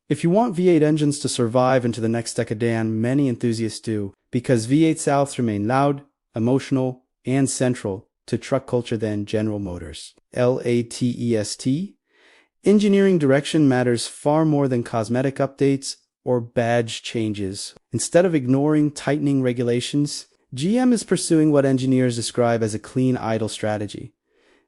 If you want V8 engines to survive into the next decade, and many enthusiasts do, because V8 Souths remain loud, emotional, and central to truck culture than General Motors. LATEST. Engineering direction matters far more than cosmetic updates or badge changes. Instead of ignoring tightening regulations, GM is pursuing what engineers describe as a clean idle strategy.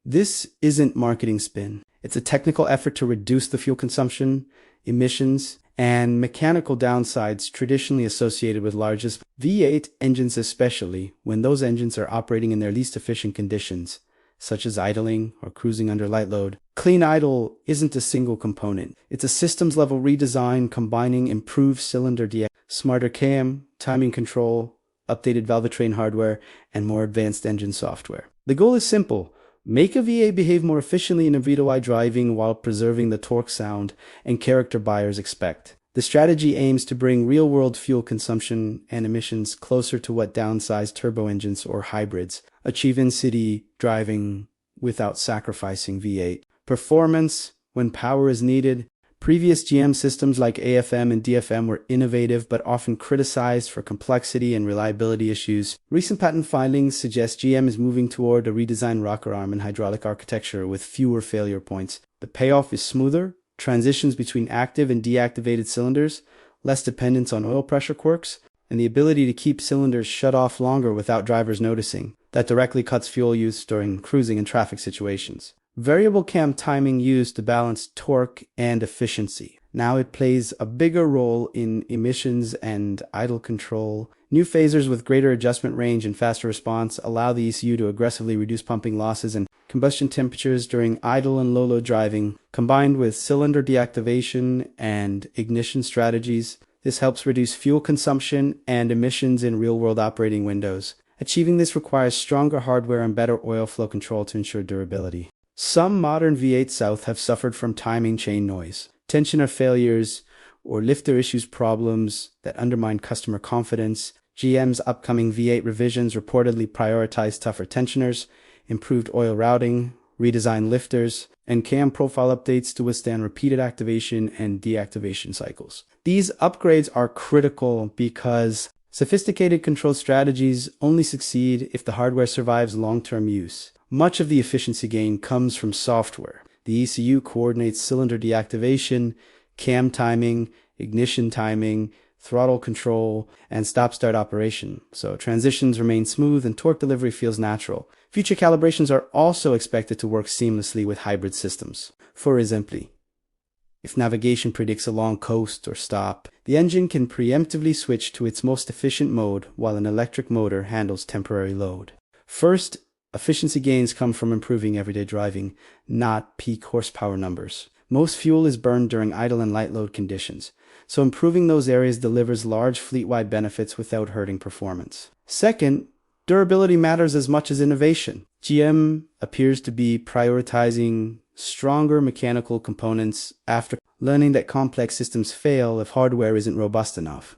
This isn't marketing spin. It's a technical effort to reduce the fuel consumption, emissions, and mechanical downsides traditionally associated with largest V8 engines, especially when those engines are operating in their least efficient conditions, such as idling or cruising under light load. Clean idle isn't a single component. It's a systems-level redesign combining improved cylinder smarter cam, timing control, updated valvetrain hardware, and more advanced engine software. The goal is simple. Make a V8 behave more efficiently in everyday driving while preserving the torque, sound, and character buyers expect. The strategy aims to bring real-world fuel consumption and emissions closer to what downsized turbo engines or hybrids achieve in city driving without sacrificing V8 performance when power is needed. Previous GM systems like AFM and DFM were innovative but often criticized for complexity and reliability issues. Recent patent filings suggest GM is moving toward a redesigned rocker arm and hydraulic architecture with fewer failure points. The payoff is smoother, transitions between active and deactivated cylinders, less dependence on oil pressure quirks, and the ability to keep cylinders shut off longer without drivers noticing. That directly cuts fuel use during cruising and traffic situations. Variable cam timing used to balance torque and efficiency. Now it plays a bigger role in emissions and idle control. New phasers with greater adjustment range and faster response allow the ECU to aggressively reduce pumping losses and combustion temperatures during idle and low-load driving. Combined with cylinder deactivation and ignition strategies, this helps reduce fuel consumption and emissions in real-world operating windows. Achieving this requires stronger hardware and better oil flow control to ensure durability. Some modern V8 South have suffered from timing chain noise, tensioner failures, or lifter issues problems that undermine customer confidence. GM's upcoming V8 revisions reportedly prioritize tougher tensioners, improved oil routing, redesigned lifters, and cam profile updates to withstand repeated activation and deactivation cycles. These upgrades are critical because sophisticated control strategies only succeed if the hardware survives long-term use. Much of the efficiency gain comes from software. The ECU coordinates cylinder deactivation, cam timing, ignition timing, throttle control, and stop-start operation, so transitions remain smooth and torque delivery feels natural. Future calibrations are also expected to work seamlessly with hybrid systems. For example, if navigation predicts a long coast or stop, the engine can preemptively switch to its most efficient mode while an electric motor handles temporary load. First, efficiency gains come from improving everyday driving, not peak horsepower numbers. Most fuel is burned during idle and light load conditions, so improving those areas delivers large fleet-wide benefits without hurting performance. Second, durability matters as much as innovation. GM appears to be prioritizing stronger mechanical components after learning that complex systems fail if hardware isn't robust enough.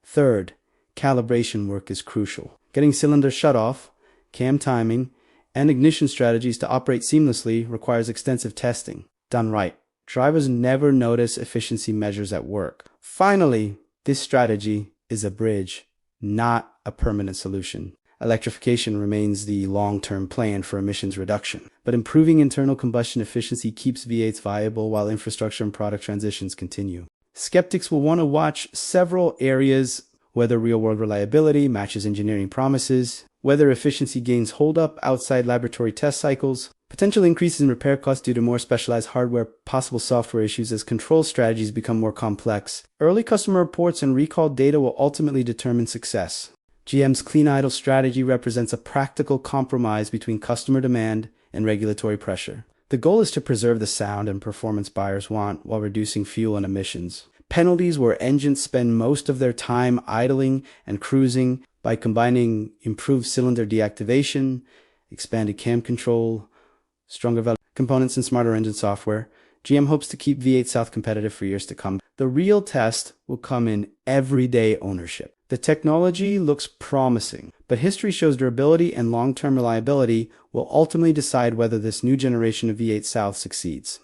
Third, calibration work is crucial. Getting cylinders shut off, cam timing, and ignition strategies to operate seamlessly requires extensive testing. Done right, drivers never notice efficiency measures at work. Finally, this strategy is a bridge, not a permanent solution. Electrification remains the long-term plan for emissions reduction, but improving internal combustion efficiency keeps V8s viable while infrastructure and product transitions continue. Skeptics will want to watch several areas: whether real-world reliability matches engineering promises, whether efficiency gains hold up outside laboratory test cycles, potential increases in repair costs due to more specialized hardware, possible software issues as control strategies become more complex. Early customer reports and recall data will ultimately determine success. GM's clean idle strategy represents a practical compromise between customer demand and regulatory pressure. The goal is to preserve the sound and performance buyers want while reducing fuel and emissions. Penalties where engines spend most of their time idling and cruising by combining improved cylinder deactivation, expanded cam control, stronger valve components, and smarter engine software. GM hopes to keep V8 South competitive for years to come. The real test will come in everyday ownership. The technology looks promising, but history shows durability and long-term reliability will ultimately decide whether this new generation of V8 South succeeds.